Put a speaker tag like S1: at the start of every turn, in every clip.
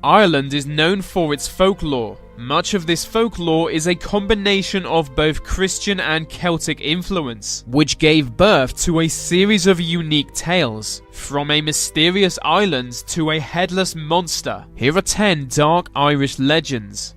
S1: Ireland is known for its folklore. Much of this folklore is a combination of both Christian and Celtic influence, which gave birth to a series of unique tales, from a mysterious island to a headless monster. Here are 10 dark Irish legends.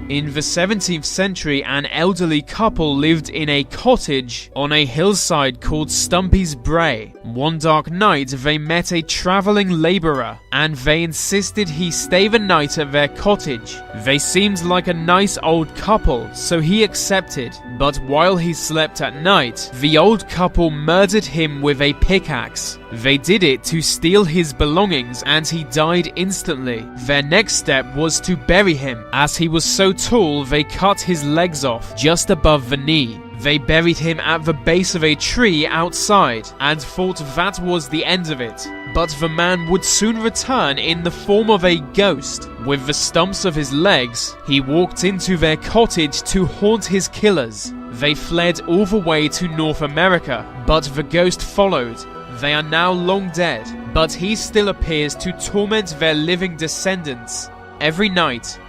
S1: In the 17th century, an elderly couple lived in a cottage on a hillside called Stumpy's Brae. One dark night, they met a travelling labourer, and they insisted he stay the night at their cottage. They seemed like a nice old couple, so he accepted. But while he slept at night, the old couple murdered him with a pickaxe. They did it to steal his belongings, and he died instantly. Their next step was to bury him. As he was so tall, they cut his legs off just above the knee. They buried him at the base of a tree outside and thought that was the end of it. But the man would soon return in the form of a ghost. With the stumps of his legs, he walked into their cottage to haunt his killers. They fled all the way to North America, but the ghost followed. They are now long dead, but he still appears to torment their living descendants every night.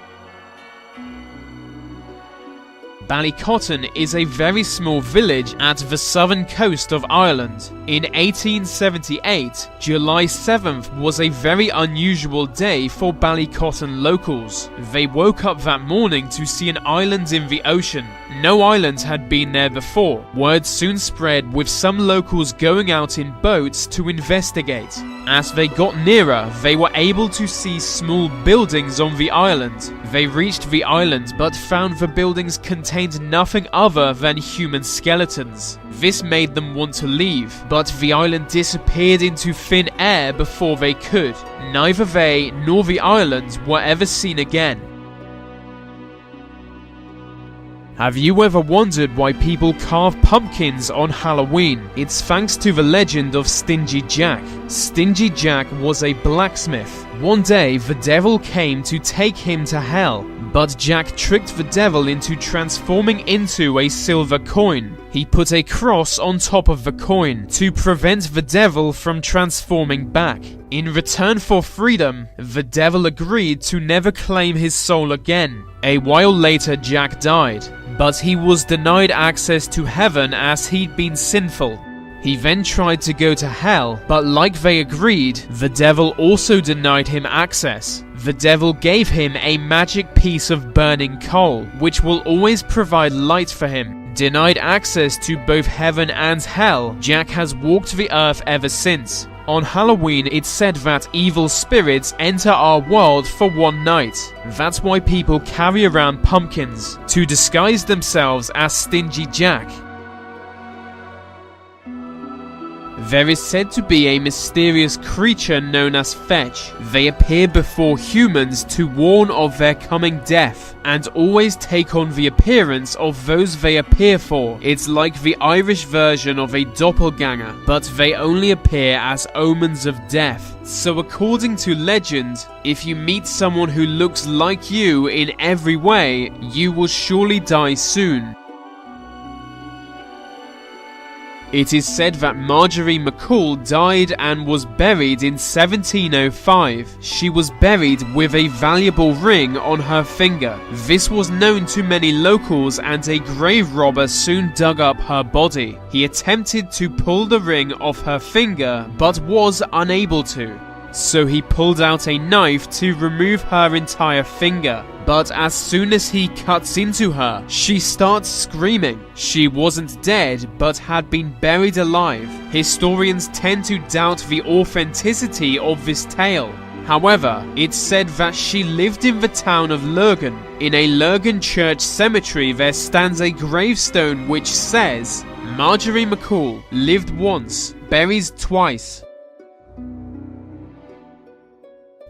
S1: Ballycotton is a very small village at the southern coast of Ireland. In 1878, July 7th was a very unusual day for Ballycotton locals. They woke up that morning to see an island in the ocean. No island had been there before. Word soon spread, with some locals going out in boats to investigate. As they got nearer, they were able to see small buildings on the island. They reached the island but found the buildings contained nothing other than human skeletons. This made them want to leave, but the island disappeared into thin air before they could. Neither they nor the island were ever seen again. Have you ever wondered why people carve pumpkins on Halloween? It's thanks to the legend of Stingy Jack. Stingy Jack was a blacksmith. One day, the devil came to take him to hell, but Jack tricked the devil into transforming into a silver coin. He put a cross on top of the coin to prevent the devil from transforming back. In return for freedom, the devil agreed to never claim his soul again. A while later, Jack died, but he was denied access to heaven as he'd been sinful. He then tried to go to hell, but like they agreed, the devil also denied him access. The devil gave him a magic piece of burning coal, which will always provide light for him. Denied access to both heaven and hell, Jack has walked the earth ever since. On Halloween, it's said that evil spirits enter our world for one night. That's why people carry around pumpkins, to disguise themselves as Stingy Jack. There is said to be a mysterious creature known as Fetch. They appear before humans to warn of their coming death, and always take on the appearance of those they appear for. It's like the Irish version of a doppelganger, but they only appear as omens of death. So according to legend, if you meet someone who looks like you in every way, you will surely die soon. It is said that Marjorie McCool died and was buried in 1705. She was buried with a valuable ring on her finger. This was known to many locals, and a grave robber soon dug up her body. He attempted to pull the ring off her finger, but was unable to. So he pulled out a knife to remove her entire finger. But as soon as he cuts into her, she starts screaming. She wasn't dead, but had been buried alive. Historians tend to doubt the authenticity of this tale. However, it's said that she lived in the town of Lurgan. In a Lurgan church cemetery, there stands a gravestone which says, "Marjorie McCool lived once, buried twice."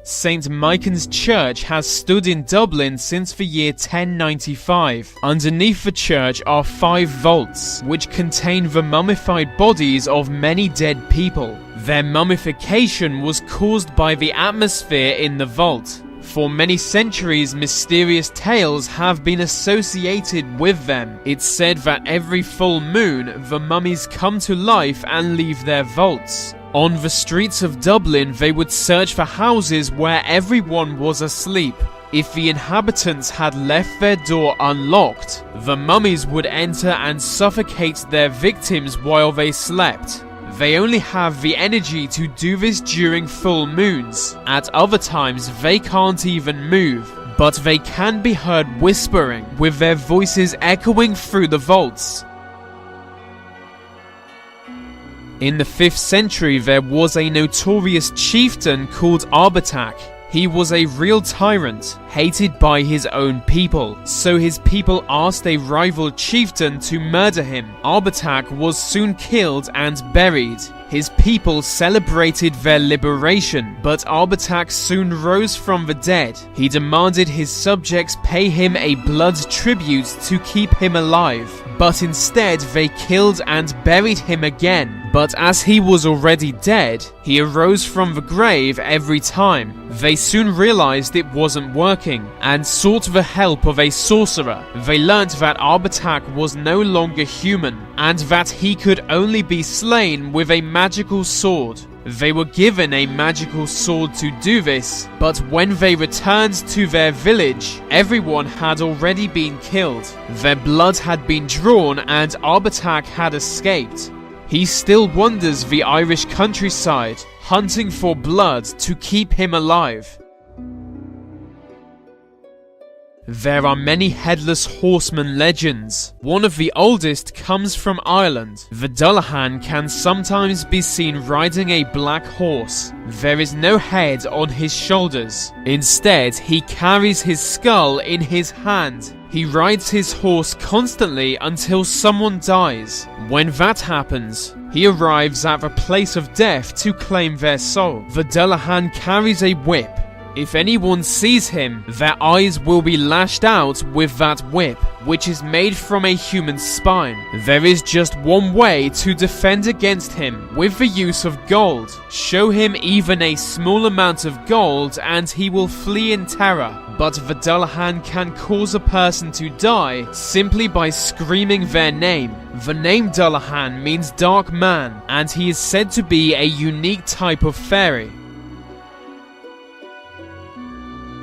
S1: St. Michan's Church has stood in Dublin since the year 1095. Underneath the church are 5 vaults, which contain the mummified bodies of many dead people. Their mummification was caused by the atmosphere in the vault. For many centuries, mysterious tales have been associated with them. It's said that every full moon, the mummies come to life and leave their vaults. On the streets of Dublin, they would search for houses where everyone was asleep. If the inhabitants had left their door unlocked, the mummies would enter and suffocate their victims while they slept. They only have the energy to do this during full moons. At other times, they can't even move, but they can be heard whispering, with their voices echoing through the vaults. In the 5th century, there was a notorious chieftain called Arbatak. He was a real tyrant, hated by his own people, so his people asked a rival chieftain to murder him. Arbatak was soon killed and buried. His people celebrated their liberation, but Arbatak soon rose from the dead. He demanded his subjects pay him a blood tribute to keep him alive, but instead they killed and buried him again. But as he was already dead, he arose from the grave every time. They soon realized it wasn't working, and sought the help of a sorcerer. They learnt that Arbatak was no longer human, and that he could only be slain with a magical sword. They were given a magical sword to do this, but when they returned to their village, everyone had already been killed. Their blood had been drawn and Arbatak had escaped. He still wanders the Irish countryside, hunting for blood to keep him alive. There are many headless horseman legends. One of the oldest comes from Ireland. The Dullahan can sometimes be seen riding a black horse. There is no head on his shoulders. Instead, he carries his skull in his hand. He rides his horse constantly until someone dies. When that happens, he arrives at the place of death to claim their soul. The Dullahan carries a whip. If anyone sees him, their eyes will be lashed out with that whip, which is made from a human spine. There is just one way to defend against him, with the use of gold. Show him even a small amount of gold and he will flee in terror. But the Dullahan can cause a person to die simply by screaming their name. The name Dullahan means dark man, and he is said to be a unique type of fairy.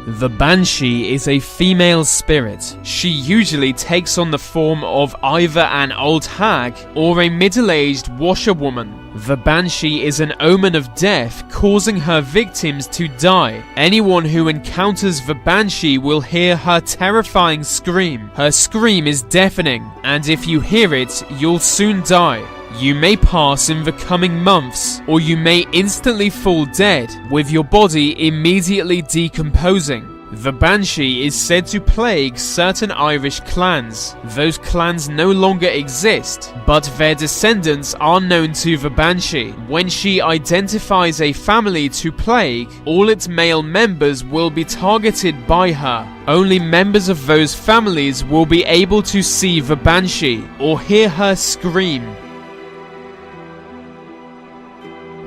S1: The Banshee is a female spirit. She usually takes on the form of either an old hag or a middle-aged washerwoman. The Banshee is an omen of death, causing her victims to die. Anyone who encounters the Banshee will hear her terrifying scream. Her scream is deafening, and if you hear it, you'll soon die. You may pass in the coming months, or you may instantly fall dead, with your body immediately decomposing. The Banshee is said to plague certain Irish clans. Those clans no longer exist, but their descendants are known to the Banshee. When she identifies a family to plague, all its male members will be targeted by her. Only members of those families will be able to see the Banshee or hear her scream.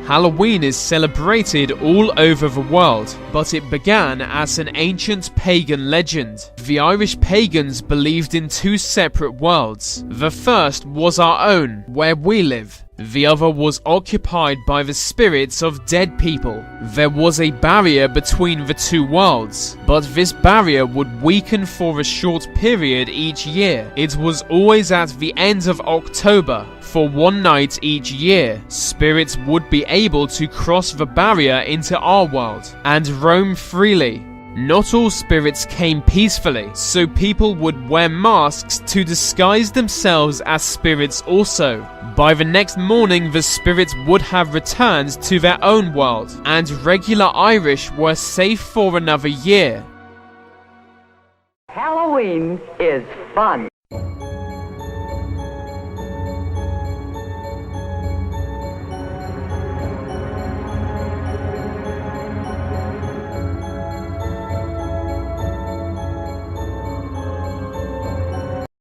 S1: Halloween is celebrated all over the world, but it began as an ancient pagan legend. The Irish pagans believed in two separate worlds. The first was our own, where we live. The other was occupied by the spirits of dead people. There was a barrier between the two worlds, but this barrier would weaken for a short period each year. It was always at the end of October. For one night each year, spirits would be able to cross the barrier into our world and roam freely. Not all spirits came peacefully, so people would wear masks to disguise themselves as spirits also. By the next morning, the spirits would have returned to their own world, and regular Irish were safe for another year.
S2: Halloween is fun.